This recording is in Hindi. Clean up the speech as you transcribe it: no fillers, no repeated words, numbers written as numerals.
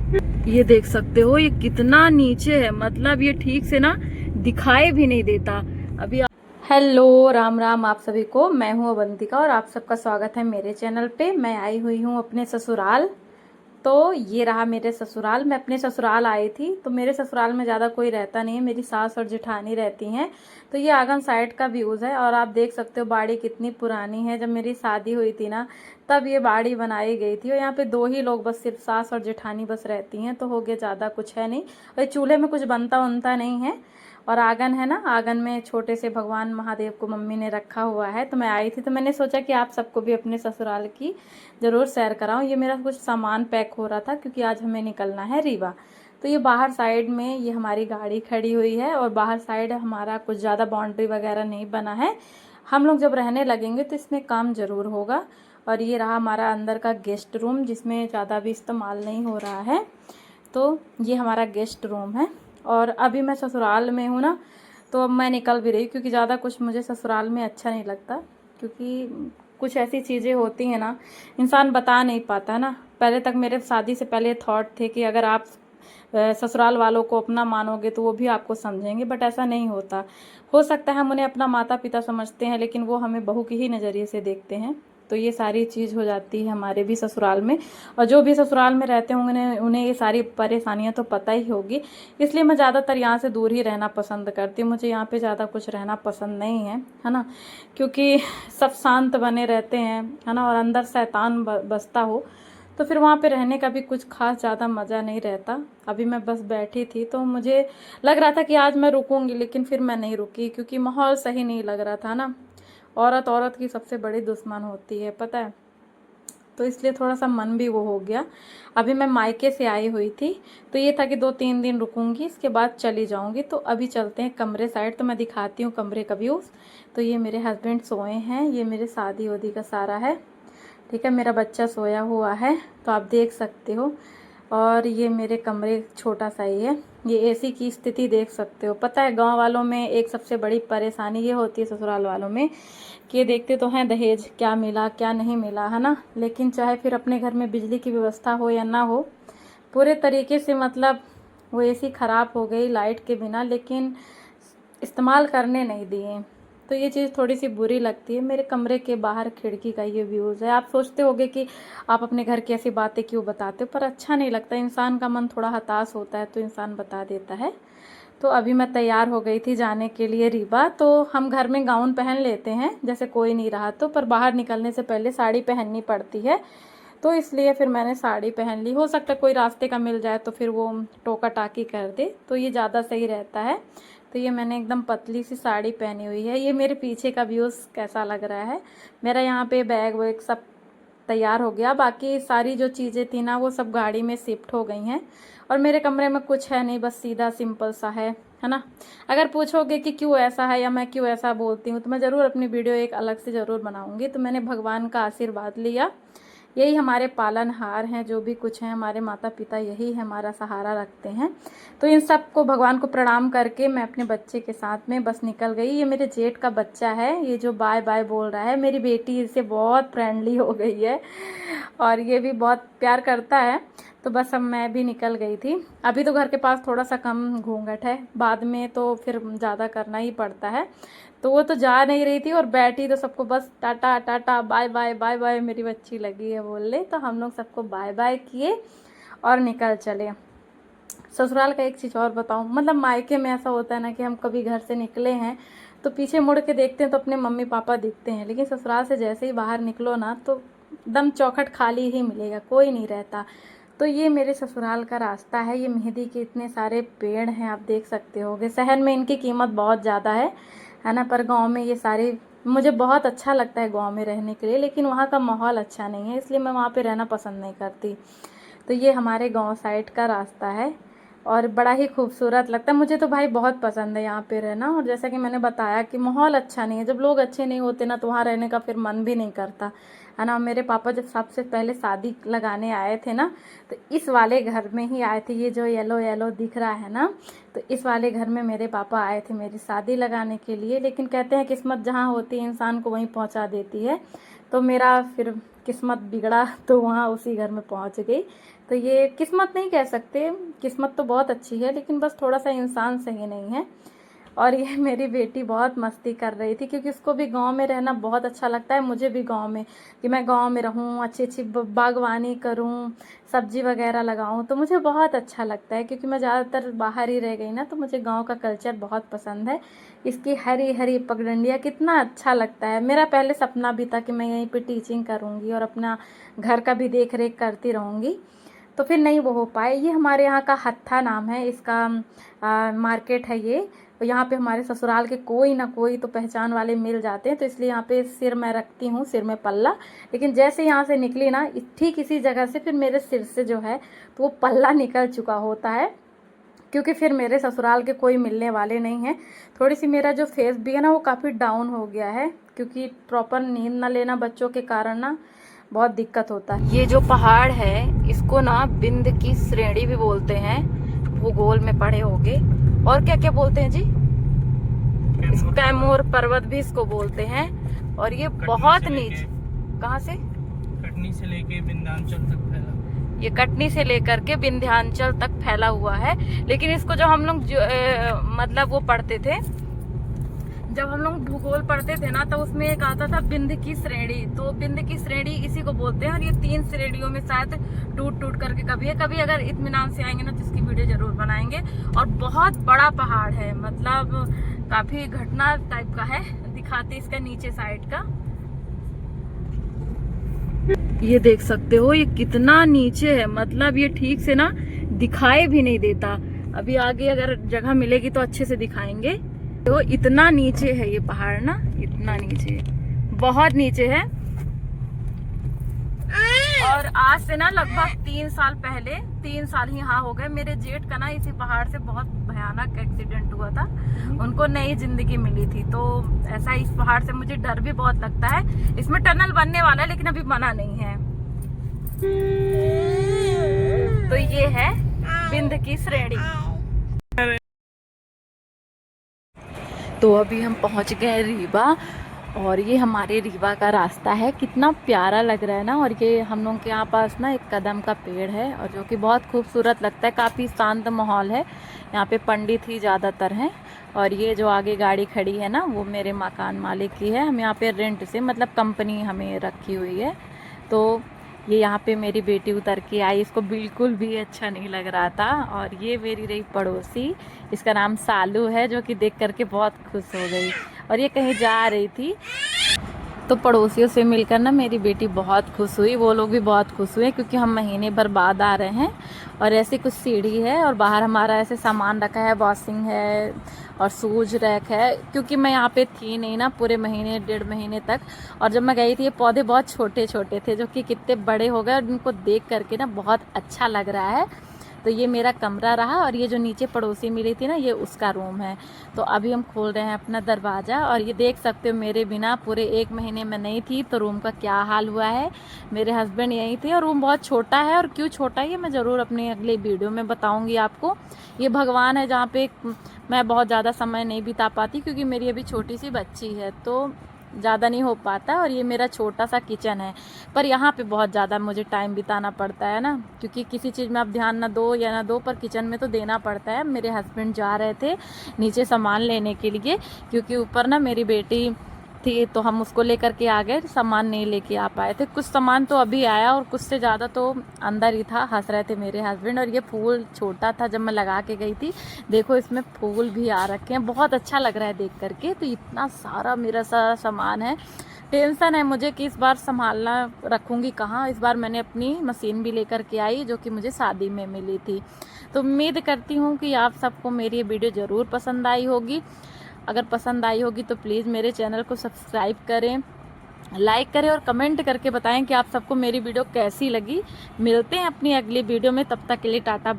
ये देख सकते हो ये कितना नीचे है, मतलब ये ठीक से ना दिखाई भी नहीं देता। अभी हेलो राम राम आप सभी को, मैं हूँ अवंतिका और आप सबका स्वागत है मेरे चैनल पे। मैं आई हुई हूँ अपने ससुराल। तो ये रहा मेरे ससुराल। मैं अपने ससुराल आई थी। तो मेरे ससुराल में ज़्यादा कोई रहता नहीं है, मेरी सास और जेठानी रहती हैं। तो ये आंगन साइड का व्यूज़ है और आप देख सकते हो बाड़ी कितनी पुरानी है। जब मेरी शादी हुई थी ना तब ये बाड़ी बनाई गई थी और यहाँ पे दो ही लोग बस, सिर्फ सास और जेठानी बस रहती हैं। तो हो गया, ज़्यादा कुछ है नहीं। और चूल्हे में कुछ बनता उनता नहीं है। और आंगन है ना, आंगन में छोटे से भगवान महादेव को मम्मी ने रखा हुआ है। तो मैं आई थी तो मैंने सोचा कि आप सबको भी अपने ससुराल की ज़रूर सैर कराऊं। ये मेरा कुछ सामान पैक हो रहा था क्योंकि आज हमें निकलना है रीवा। तो ये बाहर साइड में ये हमारी गाड़ी खड़ी हुई है और बाहर साइड हमारा कुछ ज़्यादा बाउंड्री वगैरह नहीं बना है। हम लोग जब रहने लगेंगे तो इसमें काम ज़रूर होगा। और ये रहा हमारा अंदर का गेस्ट रूम, जिसमें ज़्यादा भी इस्तेमाल नहीं हो रहा है। तो ये हमारा गेस्ट रूम है। और अभी मैं ससुराल में हूँ ना, तो अब मैं निकल भी रही हूँ क्योंकि ज़्यादा कुछ मुझे ससुराल में अच्छा नहीं लगता। क्योंकि कुछ ऐसी चीज़ें होती हैं ना, इंसान बता नहीं पाता है ना। पहले तक मेरे शादी से पहले थॉट थे कि अगर आप ससुराल वालों को अपना मानोगे तो वो भी आपको समझेंगे, बट ऐसा नहीं होता। हो सकता है हम उन्हें अपना माता पिता समझते हैं लेकिन वो हमें बहू के ही नज़रिए से देखते हैं। तो ये सारी चीज़ हो जाती है हमारे भी ससुराल में। और जो भी ससुराल में रहते होंगे उन्हें ये सारी परेशानियां तो पता ही होगी। इसलिए मैं ज़्यादातर यहाँ से दूर ही रहना पसंद करती हूँ। मुझे यहाँ पे ज़्यादा कुछ रहना पसंद नहीं है ना। क्योंकि सब शांत बने रहते हैं है ना, और अंदर शैतान बसता हो तो फिर वहाँ पे रहने का भी कुछ खास ज़्यादा मज़ा नहीं रहता। अभी मैं बस बैठी थी तो मुझे लग रहा था कि आज मैं रुकूंगी, लेकिन फिर मैं नहीं रुकी क्योंकि माहौल सही नहीं लग रहा था ना। औरत औरत की सबसे बड़ी दुश्मन होती है, पता है। तो इसलिए थोड़ा सा मन भी वो हो गया। अभी मैं मायके से आई हुई थी तो ये था कि 2-3 दिन रुकूंगी, इसके बाद चली जाऊंगी। तो अभी चलते हैं कमरे साइड, तो मैं दिखाती हूँ कमरे का व्यूज़। तो ये मेरे हस्बैंड सोए हैं, ये मेरे शादी वादी का सारा है, ठीक है। मेरा बच्चा सोया हुआ है तो आप देख सकते हो। और ये मेरे कमरे छोटा सा ही है। ये एसी की स्थिति देख सकते हो। पता है गांव वालों में एक सबसे बड़ी परेशानी ये होती है ससुराल वालों में कि ये देखते तो हैं दहेज क्या मिला क्या नहीं मिला, है ना। लेकिन चाहे फिर अपने घर में बिजली की व्यवस्था हो या ना हो, पूरे तरीके से मतलब वो एसी ख़राब हो गई लाइट के बिना, लेकिन इस्तेमाल करने नहीं दिए। तो ये चीज़ थोड़ी सी बुरी लगती है। मेरे कमरे के बाहर खिड़की का ये व्यूज़ है। आप सोचते होंगे कि आप अपने घर की ऐसी बातें क्यों बताते हो, पर अच्छा नहीं लगता। इंसान का मन थोड़ा हताश होता है तो इंसान बता देता है। तो अभी मैं तैयार हो गई थी जाने के लिए रीवा। तो हम घर में गाउन पहन लेते हैं जैसे कोई नहीं रहा तो, पर बाहर निकलने से पहले साड़ी पहननी पड़ती है। तो इसलिए फिर मैंने साड़ी पहन ली। हो सकता है कोई रास्ते का मिल जाए तो फिर वो टोका टाकी कर दे, तो ये ज़्यादा सही रहता है। तो ये मैंने एकदम पतली सी साड़ी पहनी हुई है। ये मेरे पीछे का व्यूज़ कैसा लग रहा है। मेरा यहाँ पे बैग वैग सब तैयार हो गया, बाकी सारी जो चीज़ें थी ना वो सब गाड़ी में शिफ्ट हो गई हैं। और मेरे कमरे में कुछ है नहीं, बस सीधा सिंपल सा है ना। अगर पूछोगे कि क्यों ऐसा है या मैं क्यों ऐसा बोलती हूँ तो मैं ज़रूर अपनी वीडियो एक अलग से ज़रूर बनाऊँगी। तो मैंने भगवान का आशीर्वाद लिया। यही हमारे पालनहार हैं, जो भी कुछ हैं हमारे माता पिता यही हमारा सहारा रखते हैं। तो इन सब को भगवान को प्रणाम करके मैं अपने बच्चे के साथ में बस निकल गई। ये मेरे जेठ का बच्चा है, ये जो बाय बाय बोल रहा है। मेरी बेटी इससे बहुत फ्रेंडली हो गई है और ये भी बहुत प्यार करता है। तो बस अब मैं भी निकल गई थी। अभी तो घर के पास थोड़ा सा कम घूंघट है, बाद में तो फिर ज़्यादा करना ही पड़ता है। तो वो तो जा नहीं रही थी और बैठी तो सबको बस tata tata bye bye bye bye मेरी बच्ची लगी है बोलने। तो हम लोग सबको बाय बाय किए और निकल चले। ससुराल का एक चीज़ और बताऊं, मतलब मायके में ऐसा होता है ना कि हम कभी घर से निकले हैं तो पीछे मुड़ के देखते हैं तो अपने मम्मी पापा दिखते हैं, लेकिन ससुराल से जैसे ही बाहर निकलो ना तो दम चौखट खाली ही मिलेगा, कोई नहीं रहता। तो ये मेरे ससुराल का रास्ता है। ये मेहंदी के इतने सारे पेड़ हैं, आप देख सकते होगे। शहर में इनकी कीमत बहुत ज़्यादा है ना, पर गांव में ये सारे, मुझे बहुत अच्छा लगता है गांव में रहने के लिए, लेकिन वहाँ का माहौल अच्छा नहीं है इसलिए मैं वहाँ पे रहना पसंद नहीं करती। तो ये हमारे गांव साइड का रास्ता है और बड़ा ही खूबसूरत लगता है। मुझे तो भाई बहुत पसंद है यहाँ पे रहना। और जैसा कि मैंने बताया कि माहौल अच्छा नहीं है, जब लोग अच्छे नहीं होते ना तो वहाँ रहने का फिर मन भी नहीं करता, है ना। मेरे पापा जब सबसे पहले शादी लगाने आए थे ना तो इस वाले घर में ही आए थे। ये जो येलो येलो दिख रहा है ना, तो इस वाले घर में मेरे पापा आए थे मेरी शादी लगाने के लिए। लेकिन कहते हैं किस्मत जहाँ होती है इंसान को वहीं पहुँचा देती है। तो मेरा फिर किस्मत बिगड़ा तो वहाँ उसी घर में पहुँच गई। तो ये किस्मत नहीं कह सकते, किस्मत तो बहुत अच्छी है, लेकिन बस थोड़ा सा इंसान सही नहीं है। और ये मेरी बेटी बहुत मस्ती कर रही थी, क्योंकि उसको भी गांव में रहना बहुत अच्छा लगता है, मुझे भी गांव में, कि मैं गांव में रहूं, अच्छी अच्छी बागवानी करूं, सब्जी वगैरह लगाऊं, तो मुझे बहुत अच्छा लगता है। क्योंकि मैं ज़्यादातर बाहर ही रह गई ना, तो मुझे गांव का कल्चर बहुत पसंद है। इसकी हरी हरी पगडंडियाँ कितना अच्छा लगता है। मेरा पहले सपना भी था कि मैं यहीं पर टीचिंग करूँगी और अपना घर का भी देख रेख करती रहूँगी, तो फिर नहीं वो हो पाए। ये हमारे यहाँ का हत्था नाम है इसका, मार्केट है ये। तो यहाँ पे हमारे ससुराल के कोई ना कोई तो पहचान वाले मिल जाते हैं, तो इसलिए यहाँ पे सिर मैं रखती हूँ, सिर में पल्ला। लेकिन जैसे यहाँ से निकली ना, ठीक इसी जगह से फिर मेरे सिर से जो है तो वो पल्ला निकल चुका होता है, क्योंकि फिर मेरे ससुराल के कोई मिलने वाले नहीं हैं। थोड़ी सी मेरा जो फेस भी है ना वो काफ़ी डाउन हो गया है, क्योंकि प्रॉपर नींद ना लेना बच्चों के कारण ना बहुत दिक्कत होता है। ये जो पहाड़ है इसको ना बिंद की श्रेणी भी बोलते हैं, भूगोल में पढ़े होंगे। और क्या क्या बोलते हैं जी? कैमूर पर्वत भी इसको बोलते हैं। और ये बहुत नीचे, कहाँ से? कटनी से लेके विंध्याचल तक फैला। ये कटनी से लेकर के विंध्याचल तक फैला हुआ है। लेकिन इसको जब हम लोग मतलब वो पढ़ते थे, जब हम लोग भूगोल पढ़ते थे ना, तो उसमें एक आता था बिंद की श्रेणी, तो बिंद की श्रेणी इसी को बोलते हैं। और ये 3 श्रेणियों में शायद टूट टूट करके कभी है, कभी अगर इत्मीनान से आएंगे ना तो इसकी वीडियो जरूर बनाएंगे। और बहुत बड़ा पहाड़ है, मतलब काफी घटना टाइप का है, दिखाते इसका नीचे साइड का। ये देख सकते हो ये कितना नीचे है, मतलब ये ठीक से ना दिखाई भी नहीं देता। अभी आगे अगर जगह मिलेगी तो अच्छे से दिखाएंगे। तो इतना नीचे है ये पहाड़ ना, इतना नीचे, बहुत नीचे है। और आज से ना लगभग 3 साल पहले, 3 साल ही हाँ हो गए, मेरे जेठ का ना इसी पहाड़ से बहुत भयानक एक्सीडेंट हुआ था। उनको नई जिंदगी मिली थी। तो ऐसा इस पहाड़ से मुझे डर भी बहुत लगता है। इसमें टनल बनने वाला है, लेकिन अभी बना नहीं है। तो ये है बिंद की श्रेणी। तो अभी हम पहुंच गए रीवा, और ये हमारे रीवा का रास्ता है। कितना प्यारा लग रहा है ना। और ये हम लोग के यहाँ पास ना एक कदम का पेड़ है, और जो कि बहुत खूबसूरत लगता है। काफ़ी शांत माहौल है यहाँ पे, पंडित ही ज़्यादातर हैं। और ये जो आगे गाड़ी खड़ी है ना, वो मेरे मकान मालिक की है। हम यहाँ पे रेंट से, मतलब कंपनी हमें रखी हुई है। तो ये यहाँ पे मेरी बेटी उतर के आई, इसको बिल्कुल भी अच्छा नहीं लग रहा था। और ये मेरी रही पड़ोसी, इसका नाम सालू है, जो कि देख करके बहुत खुश हो गई। और ये कहीं जा रही थी, तो पड़ोसियों से मिलकर ना मेरी बेटी बहुत खुश हुई, वो लोग भी बहुत खुश हुए, क्योंकि हम महीने भर बाद आ रहे हैं। और ऐसी कुछ सीढ़ी है, और बाहर हमारा ऐसे सामान रखा है, वॉशिंग है और शूज रैक है। क्योंकि मैं यहाँ पे थी नहीं ना पूरे महीने, 1.5 महीने तक। और जब मैं गई थी ये पौधे बहुत छोटे छोटे थे, जो कि कितने बड़े हो गए, और उनको देख करके ना बहुत अच्छा लग रहा है। तो ये मेरा कमरा रहा, और ये जो नीचे पड़ोसी मिली थी ना, ये उसका रूम है। तो अभी हम खोल रहे हैं अपना दरवाज़ा, और ये देख सकते हो मेरे बिना पूरे 1 महीने में नहीं थी, तो रूम का क्या हाल हुआ है। मेरे हस्बैंड यहीं थे, और रूम बहुत छोटा है। और क्यों छोटा है ये मैं ज़रूर अपने अगले वीडियो में बताऊँगी आपको। ये भगवान है जहाँ पे मैं बहुत ज़्यादा समय नहीं बिता पाती, क्योंकि मेरी अभी छोटी सी बच्ची है, तो ज़्यादा नहीं हो पाता। और ये मेरा छोटा सा किचन है, पर यहाँ पे बहुत ज़्यादा मुझे टाइम बिताना पड़ता है ना, क्योंकि किसी चीज़ में आप ध्यान ना दो या ना दो, पर किचन में तो देना पड़ता है। मेरे हस्बैंड जा रहे थे नीचे सामान लेने के लिए, क्योंकि ऊपर ना मेरी बेटी थी, तो हम उसको लेकर के आ गए, सामान नहीं लेके आ पाए थे। कुछ सामान तो अभी आया, और कुछ से ज़्यादा तो अंदर ही था। हंस रहे थे मेरे हस्बैंड। और ये फूल छोटा था जब मैं लगा के गई थी, देखो इसमें फूल भी आ रखे हैं, बहुत अच्छा लग रहा है देख करके। तो इतना सारा मेरा सारा सामान है, टेंशन है मुझे कि इस बार संभालना रखूँगी कहाँ। इस बार मैंने अपनी मशीन भी लेकर के आई, जो कि मुझे शादी में मिली थी। तो उम्मीद करती हूँ कि आप सबको मेरी ये वीडियो ज़रूर पसंद आई होगी। अगर पसंद आई होगी तो प्लीज़ मेरे चैनल को सब्सक्राइब करें, लाइक करें, और कमेंट करके बताएं कि आप सबको मेरी वीडियो कैसी लगी। मिलते हैं अपनी अगली वीडियो में, तब तक के लिए टाटा बाय।